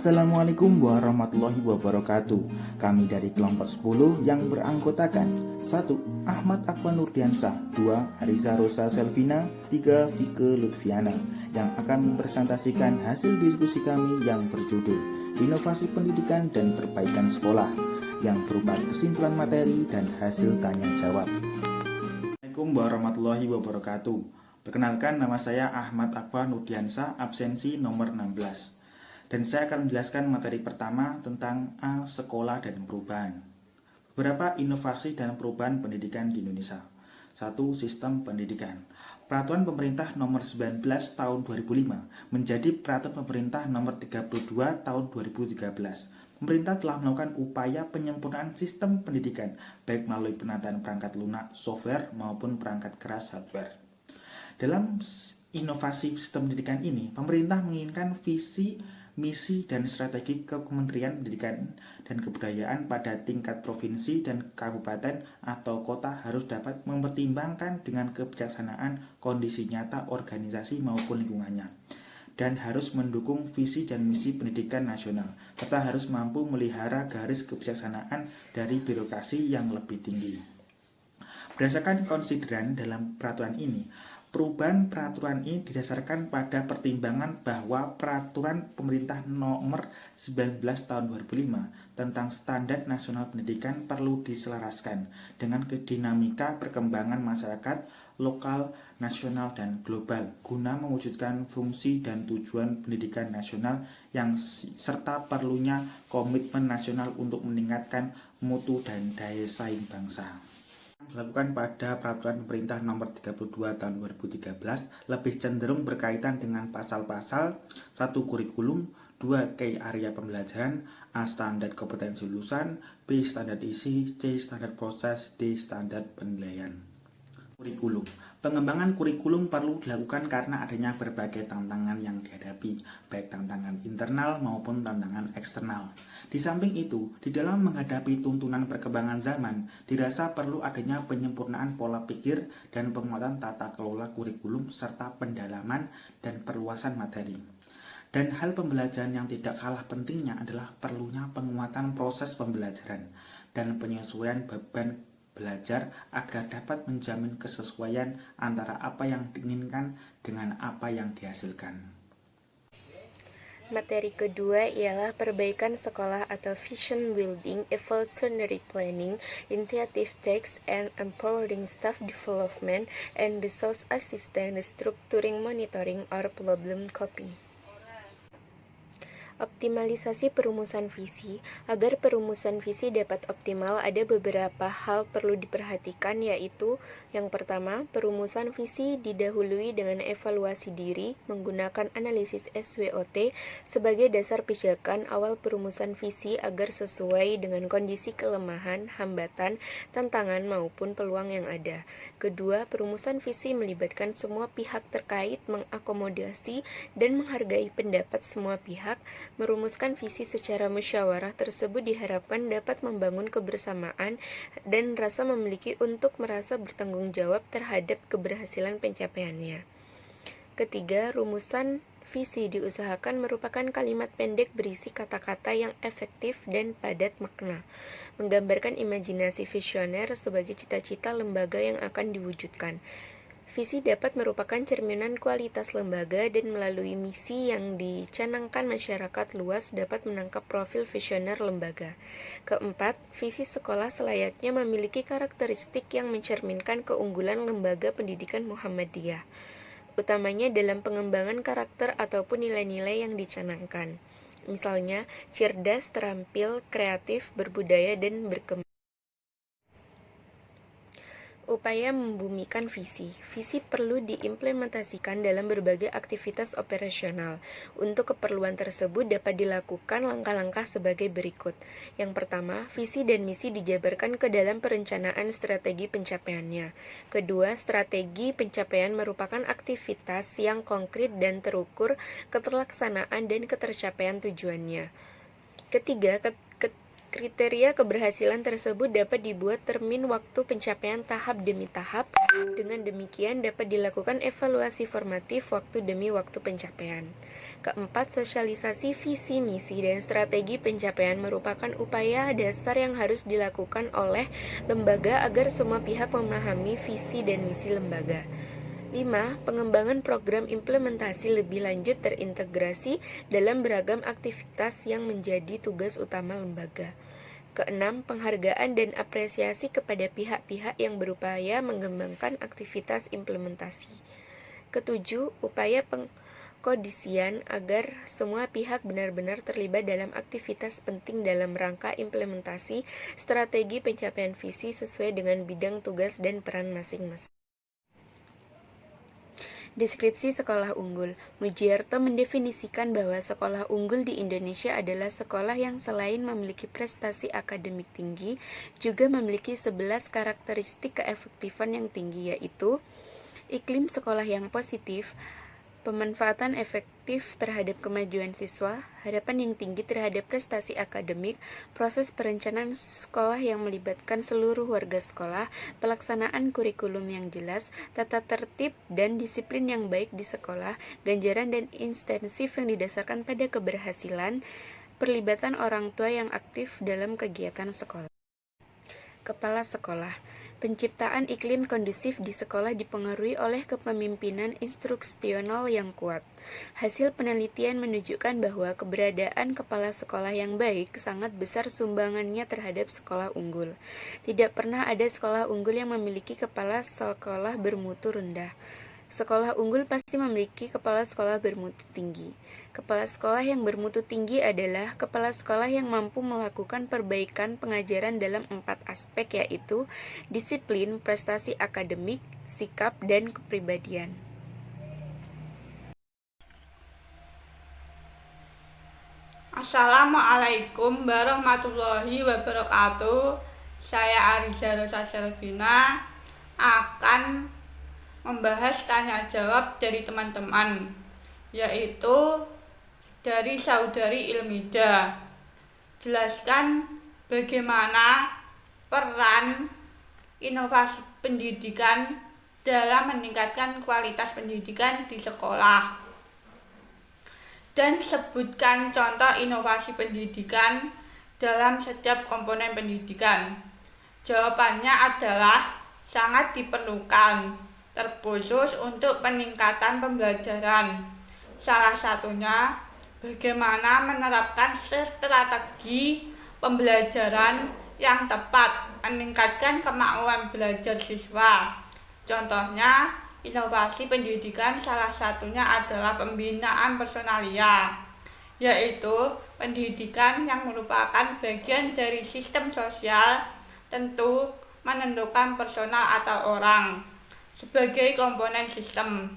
Assalamualaikum warahmatullahi wabarakatuh. Kami dari kelompok 10 yang beranggotakan 1. Ahmad Akwan Nurdiansyah, 2. Hariza Rosa Selvina, 3. Vike Lutfiana yang akan mempresentasikan hasil diskusi kami yang berjudul Inovasi Pendidikan dan Perbaikan Sekolah yang berupa kesimpulan materi dan hasil tanya jawab. Assalamualaikum warahmatullahi wabarakatuh. Perkenalkan, nama saya Ahmad Akwan Nurdiansyah, absensi nomor 16. Dan saya akan menjelaskan materi pertama tentang A. Sekolah dan perubahan. Beberapa inovasi dan perubahan pendidikan di Indonesia. 1. Sistem pendidikan. Peraturan Pemerintah Nomor 19 Tahun 2005 menjadi Peraturan Pemerintah Nomor 32 Tahun 2013. Pemerintah telah melakukan upaya penyempurnaan sistem pendidikan, baik melalui penataan perangkat lunak software maupun perangkat keras hardware. Dalam inovasi sistem pendidikan ini, pemerintah menginginkan visi, misi, dan strategi Kementerian Pendidikan dan Kebudayaan pada tingkat provinsi dan kabupaten atau kota harus dapat mempertimbangkan dengan kebijaksanaan kondisi nyata organisasi maupun lingkungannya, dan harus mendukung visi dan misi pendidikan nasional, serta harus mampu melihara garis kebijaksanaan dari birokrasi yang lebih tinggi. Berdasarkan konsideran dalam peraturan ini, perubahan peraturan ini didasarkan pada pertimbangan bahwa Peraturan Pemerintah Nomor 19 Tahun 2005 tentang Standar Nasional Pendidikan perlu diselaraskan dengan dinamika perkembangan masyarakat lokal, nasional, dan global guna mewujudkan fungsi dan tujuan pendidikan nasional yang serta perlunya komitmen nasional untuk meningkatkan mutu dan daya saing bangsa. Dilakukan pada Peraturan Pemerintah Nomor 32 Tahun 2013 lebih cenderung berkaitan dengan pasal-pasal 1. Kurikulum, 2. Key area pembelajaran, A. Standar kompetensi lulusan, B. Standar isi, C. Standar proses, D. Standar penilaian. Kurikulum. Pengembangan kurikulum perlu dilakukan karena adanya berbagai tantangan yang dihadapi, baik tantangan internal maupun tantangan eksternal. Di samping itu, di dalam menghadapi tuntunan perkembangan zaman, dirasa perlu adanya penyempurnaan pola pikir dan penguatan tata kelola kurikulum serta pendalaman dan perluasan materi. Dan hal pembelajaran yang tidak kalah pentingnya adalah perlunya penguatan proses pembelajaran dan penyesuaian beban belajar agar dapat menjamin kesesuaian antara apa yang diinginkan dengan apa yang dihasilkan. Materi kedua ialah perbaikan sekolah atau vision building, evolutionary planning, initiative takes and empowering staff development, and resource assistance, structuring, monitoring, or problem coping. Optimalisasi perumusan visi. Agar perumusan visi dapat optimal, ada beberapa hal perlu diperhatikan, yaitu yang pertama, perumusan visi didahului dengan evaluasi diri menggunakan analisis SWOT sebagai dasar pijakan awal perumusan visi agar sesuai dengan kondisi kelemahan, hambatan, tantangan maupun peluang yang ada. Kedua, perumusan visi melibatkan semua pihak terkait, mengakomodasi dan menghargai pendapat semua pihak. Merumuskan visi secara musyawarah tersebut diharapkan dapat membangun kebersamaan dan rasa memiliki untuk merasa bertanggung jawab terhadap keberhasilan pencapaiannya. Ketiga, rumusan visi diusahakan merupakan kalimat pendek berisi kata-kata yang efektif dan padat makna, menggambarkan imajinasi visioner sebagai cita-cita lembaga yang akan diwujudkan. Visi dapat merupakan cerminan kualitas lembaga dan melalui misi yang dicanangkan masyarakat luas dapat menangkap profil visioner lembaga. Keempat, visi sekolah selayaknya memiliki karakteristik yang mencerminkan keunggulan lembaga pendidikan Muhammadiyah, utamanya dalam pengembangan karakter ataupun nilai-nilai yang dicanangkan. Misalnya, cerdas, terampil, kreatif, berbudaya, dan berkembang. Upaya membumikan visi. Visi perlu diimplementasikan dalam berbagai aktivitas operasional. Untuk keperluan tersebut dapat dilakukan langkah-langkah sebagai berikut. Yang pertama, visi dan misi dijabarkan ke dalam perencanaan strategi pencapaiannya. Kedua, strategi pencapaian merupakan aktivitas yang konkret dan terukur keterlaksanaan dan ketercapaian tujuannya. Ketiga, Kriteria keberhasilan tersebut dapat dibuat termin waktu pencapaian tahap demi tahap. Dengan demikian dapat dilakukan evaluasi formatif waktu demi waktu pencapaian. Keempat, sosialisasi visi, misi, dan strategi pencapaian merupakan upaya dasar yang harus dilakukan oleh lembaga agar semua pihak memahami visi dan misi lembaga. 5. Pengembangan program implementasi lebih lanjut terintegrasi dalam beragam aktivitas yang menjadi tugas utama lembaga. Keenam, penghargaan dan apresiasi kepada pihak-pihak yang berupaya mengembangkan aktivitas implementasi. Ketujuh, upaya pengkondisian agar semua pihak benar-benar terlibat dalam aktivitas penting dalam rangka implementasi strategi pencapaian visi sesuai dengan bidang tugas dan peran masing-masing. Deskripsi sekolah unggul. Mujiarto mendefinisikan bahwa sekolah unggul di Indonesia adalah sekolah yang selain memiliki prestasi akademik tinggi, juga memiliki 11 karakteristik keefektifan yang tinggi, yaitu iklim sekolah yang positif, pemanfaatan efektif terhadap kemajuan siswa, harapan yang tinggi terhadap prestasi akademik, proses perencanaan sekolah yang melibatkan seluruh warga sekolah, pelaksanaan kurikulum yang jelas, tata tertib dan disiplin yang baik di sekolah, ganjaran dan intensif yang didasarkan pada keberhasilan, perlibatan orang tua yang aktif dalam kegiatan sekolah. Kepala sekolah. Penciptaan iklim kondusif di sekolah dipengaruhi oleh kepemimpinan instruksional yang kuat. Hasil penelitian menunjukkan bahwa keberadaan kepala sekolah yang baik sangat besar sumbangannya terhadap sekolah unggul. Tidak pernah ada sekolah unggul yang memiliki kepala sekolah bermutu rendah. Sekolah unggul pasti memiliki kepala sekolah bermutu tinggi. Kepala sekolah yang bermutu tinggi adalah kepala sekolah yang mampu melakukan perbaikan pengajaran dalam 4 aspek, yaitu disiplin, prestasi akademik, sikap, dan kepribadian. Assalamualaikum warahmatullahi wabarakatuh. Saya Ariza Rosa Selvina akan membahas tanya jawab dari teman-teman, yaitu dari saudari Ilmida. Jelaskan bagaimana peran inovasi pendidikan dalam meningkatkan kualitas pendidikan di sekolah. Dan sebutkan contoh inovasi pendidikan dalam setiap komponen pendidikan. Jawabannya adalah sangat diperlukan, terkhusus untuk peningkatan pembelajaran. Salah satunya, bagaimana menerapkan strategi pembelajaran yang tepat, meningkatkan kemampuan belajar siswa. Contohnya, inovasi pendidikan salah satunya adalah pembinaan personalia, yaitu pendidikan yang merupakan bagian dari sistem sosial, tentu menentukan personal atau orang sebagai komponen sistem.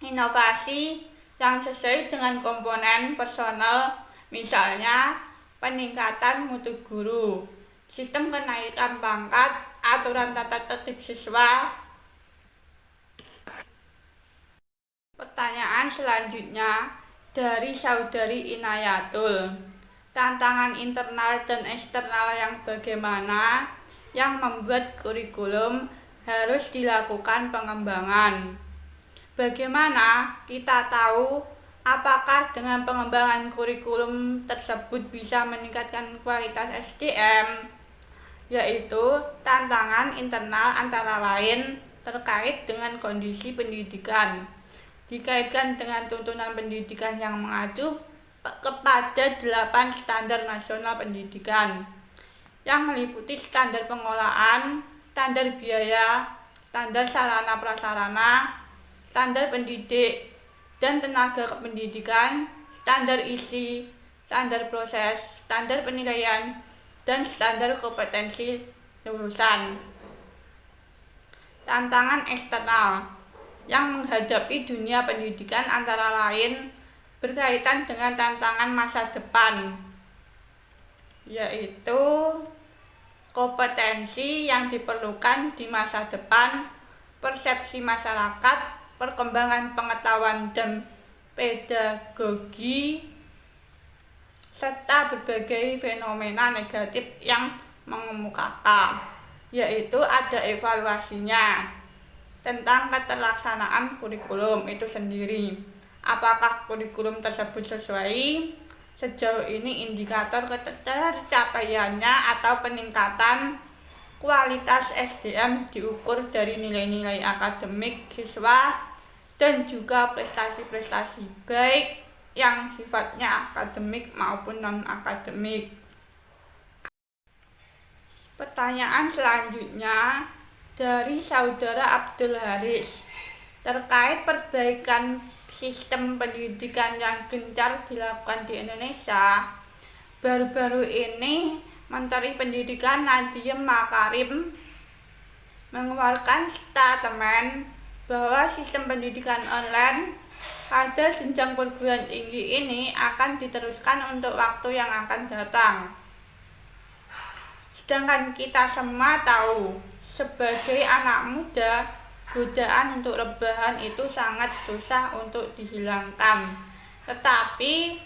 Inovasi yang sesuai dengan komponen personal, misalnya peningkatan mutu guru, sistem kenaikan pangkat, aturan tata tertib siswa. Pertanyaan selanjutnya dari saudari Inayatul. Tantangan internal dan eksternal yang bagaimana yang membuat kurikulum harus dilakukan pengembangan. Bagaimana kita tahu apakah dengan pengembangan kurikulum tersebut bisa meningkatkan kualitas SDM? Yaitu tantangan internal antara lain terkait dengan kondisi pendidikan, dikaitkan dengan tuntunan pendidikan yang mengacu kepada 8 standar nasional pendidikan yang meliputi standar pengolahan, standar biaya, standar sarana prasarana, standar pendidik dan tenaga kependidikan, standar isi, standar proses, standar penilaian, dan standar kompetensi lulusan. Tantangan eksternal yang menghadapi dunia pendidikan antara lain berkaitan dengan tantangan masa depan, yaitu kompetensi yang diperlukan di masa depan, persepsi masyarakat, perkembangan pengetahuan dan pedagogi, serta berbagai fenomena negatif yang mengemukakan, yaitu ada evaluasinya tentang keterlaksanaan kurikulum itu sendiri. Apakah kurikulum tersebut sesuai? Sejauh ini indikator ketercapaiannya atau peningkatan kualitas SDM diukur dari nilai-nilai akademik siswa dan juga prestasi-prestasi baik yang sifatnya akademik maupun non-akademik. Pertanyaan selanjutnya dari Saudara Abdul Haris terkait perbaikan sistem pendidikan yang gencar dilakukan di Indonesia. Baru-baru ini Menteri Pendidikan Nadiem Makarim mengeluarkan statement bahwa sistem pendidikan online pada jenjang perguruan tinggi ini akan diteruskan untuk waktu yang akan datang. Sedangkan kita semua tahu, sebagai anak muda, godaan untuk rebahan itu sangat susah untuk dihilangkan. Tetapi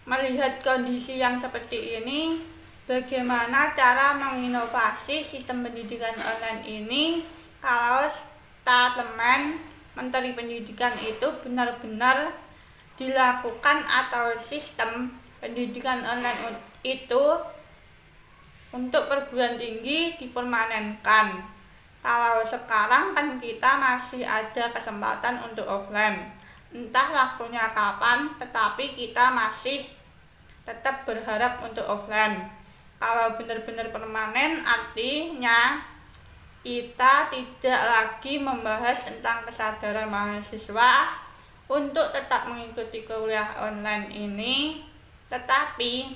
melihat kondisi yang seperti ini, bagaimana cara menginovasi sistem pendidikan online ini kalau statement Menteri Pendidikan itu benar-benar dilakukan atau sistem pendidikan online itu untuk perguruan tinggi dipermanenkan. Kalau sekarang kan kita masih ada kesempatan untuk offline. Entah waktunya kapan, tetapi kita masih tetap berharap untuk offline. Kalau benar-benar permanen artinya kita tidak lagi membahas tentang kesadaran mahasiswa untuk tetap mengikuti kuliah online ini, tetapi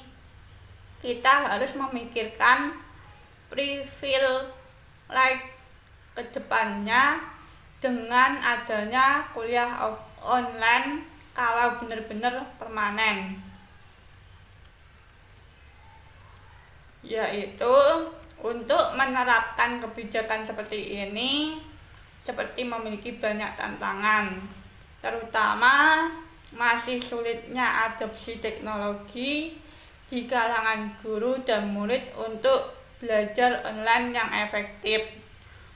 kita harus memikirkan privilege ke depannya dengan adanya kuliah online kalau benar-benar permanen, yaitu untuk menerapkan kebijakan seperti ini seperti memiliki banyak tantangan, terutama masih sulitnya adopsi teknologi di kalangan guru dan murid untuk belajar online yang efektif.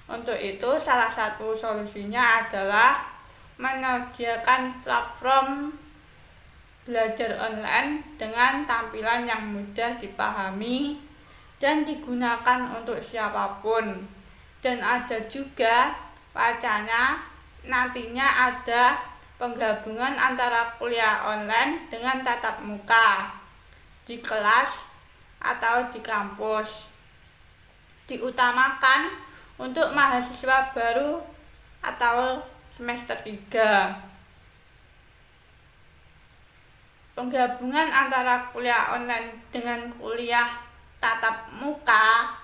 Untuk itu, salah satu solusinya adalah menyediakan platform belajar online dengan tampilan yang mudah dipahami dan digunakan untuk siapapun. Dan ada juga wacana nantinya ada penggabungan antara kuliah online dengan tatap muka di kelas atau di kampus. Diutamakan untuk mahasiswa baru atau semester 3. Penggabungan antara kuliah online dengan kuliah tatap muka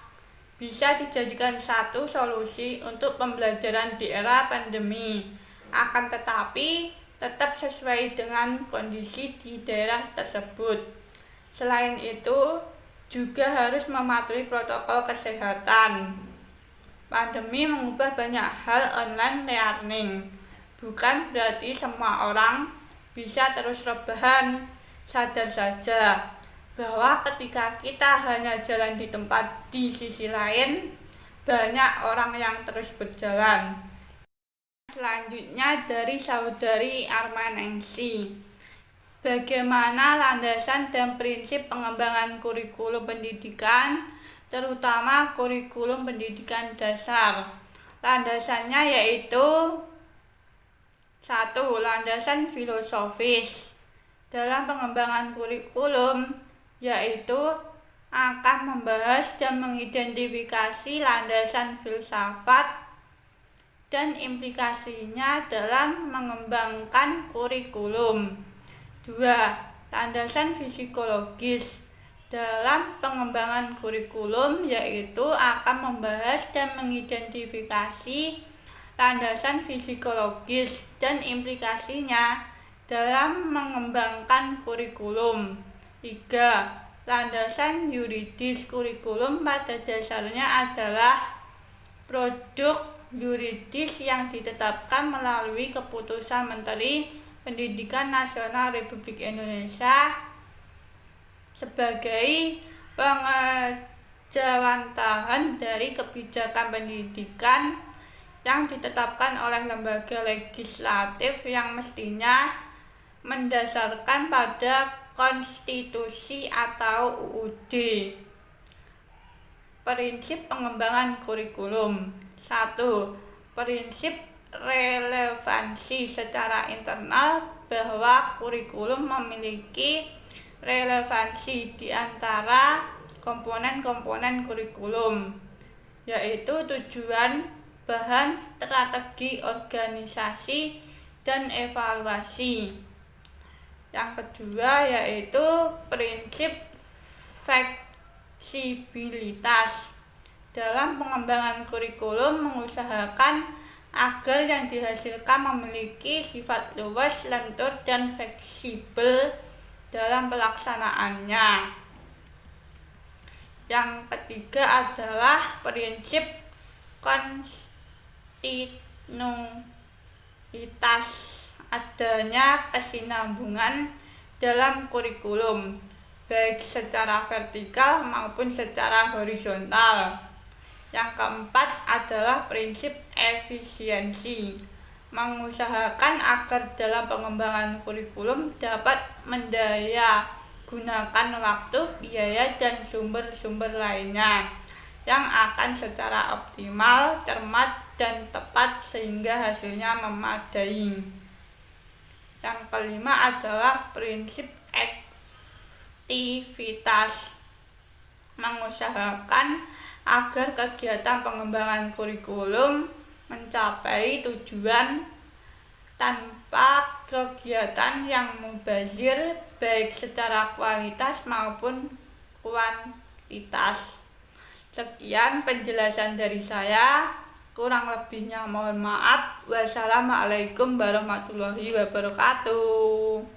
bisa dijadikan satu solusi untuk pembelajaran di era pandemi. Akan tetapi tetap sesuai dengan kondisi di daerah tersebut. Selain itu, juga harus mematuhi protokol kesehatan. Pandemi mengubah banyak hal online learning. Bukan berarti semua orang bisa terus rebahan. Sadar saja bahwa ketika kita hanya jalan di tempat di sisi lain, banyak orang yang terus berjalan. Selanjutnya dari Saudari Armanengsi. Bagaimana landasan dan prinsip pengembangan kurikulum pendidikan, terutama kurikulum pendidikan dasar? Landasannya yaitu 1. Landasan filosofis dalam pengembangan kurikulum, yaitu akan membahas dan mengidentifikasi landasan filsafat dan implikasinya dalam mengembangkan kurikulum. 2. Landasan psikologis dalam pengembangan kurikulum, yaitu akan membahas dan mengidentifikasi landasan psikologis dan implikasinya dalam mengembangkan kurikulum. 3. Landasan yuridis kurikulum pada dasarnya adalah produk yuridis yang ditetapkan melalui keputusan Menteri Pendidikan Nasional Republik Indonesia sebagai pengejawantahan dari kebijakan pendidikan yang ditetapkan oleh lembaga legislatif yang mestinya mendasarkan pada konstitusi atau UUD. Prinsip pengembangan kurikulum. 1. Prinsip relevansi secara internal bahwa kurikulum memiliki relevansi di antara komponen-komponen kurikulum, yaitu tujuan, bahan, strategi organisasi, dan evaluasi. Yang kedua yaitu prinsip fleksibilitas. Dalam pengembangan kurikulum mengusahakan agar yang dihasilkan memiliki sifat luas, lentur, dan fleksibel dalam pelaksanaannya. Yang ketiga adalah prinsip kontinuitas, adanya kesinambungan dalam kurikulum, baik secara vertikal maupun secara horizontal. Yang keempat adalah prinsip efisiensi, mengusahakan agar dalam pengembangan kurikulum dapat mendaya gunakan waktu, biaya, dan sumber-sumber lainnya yang akan secara optimal, cermat, dan tepat sehingga hasilnya memadai. Yang kelima adalah prinsip aktivitas, mengusahakan agar kegiatan pengembangan kurikulum mencapai tujuan tanpa kegiatan yang mubazir baik secara kualitas maupun kuantitas. Sekian penjelasan dari saya, kurang lebihnya mohon maaf. Wassalamualaikum warahmatullahi wabarakatuh.